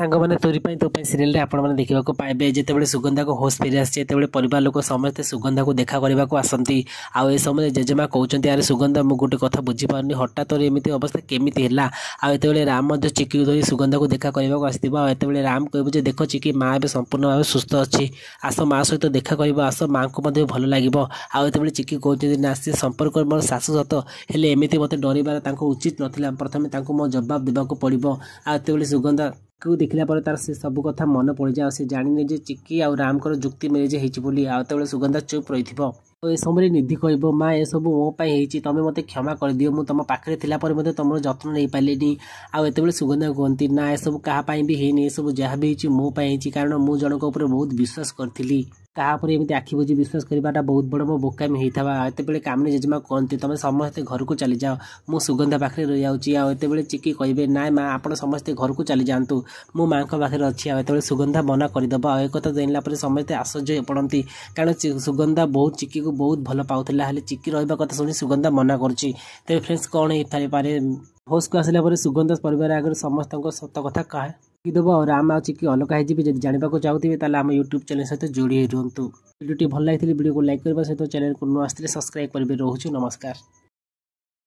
सांग मैंने तोरी तो सीरियल आपने देखा पाइबे जिते सुगंधा को होश फेरी आसी परिवार लोक समस्ते सुगंधा को देखा करने को आसती आउ ए समय जेजेमा कहते यार सुगंधा मुझे गोटे कथा बुझीपारनी हठात एमती अवस्था केमी है आते राम चिकी धरी सुगंधा को देखा करने को आसते राम कह देख चिकी माँ ए संपूर्ण भाव सुस्थ अच्छी आस माँ सहित देखा कर आस माँ को भल लगे आते चिकी कहते ना सी संपर्क मोर शाशु सत हेले एमती मत डरबार उचित नाला प्रथम मो जवाब देवाक पड़ो आते सुगंधा को देखला पर तार से सब कथा मन पड़ जाए से जानी जे चिकी आ राम को जुक्ति मेरेज होती आते सुगंधा चुप रही ए समय निधि कह माँ ए सब मोपाई तुम मत क्षमा कर दियो मुझ तुम पाखे तुम जत्न नहीं पारे आते सुगंधा कहती ना ए सब कहीं भी है सब जहाँ भी मोपाई कारण मुझ जनक बहुत विश्वास करी तापर एमती आखि बुझी विश्वास करवाटा बहुत बड़ मो बोकामी होता आते कामने जेजेमा कहती तुम समस्ते घर को चली जाओ मु सुगंधा पाखे रही जाऊँगी चिकी कहे ना माँ आप समस्ते घर को चली जातु मो माँ पाखे अच्छी आते सुगंधा मना करदेव आ एक जानला समस्ते आश्चर्य पड़ती कारण सुगंधा बहुत चिकी को बहुत भल पाला चिकी रहा कथा शुणी सुगंधा मना करुच्ची तेज फ्रेंड्स कौन हो पारे होश को आसला सुगंधा परिवार आगे समस्त सत कथा कहे देव और राम आ चिकी अलग हो जानवा चाहते आम यूट्यूब चैनल सहित जोड़ी रुहतु वीडियो भल लगी वीडियो को लाइक करने सहित चैनल को नुआ सब्सक्राइब करेंगे रोचु नमस्कार।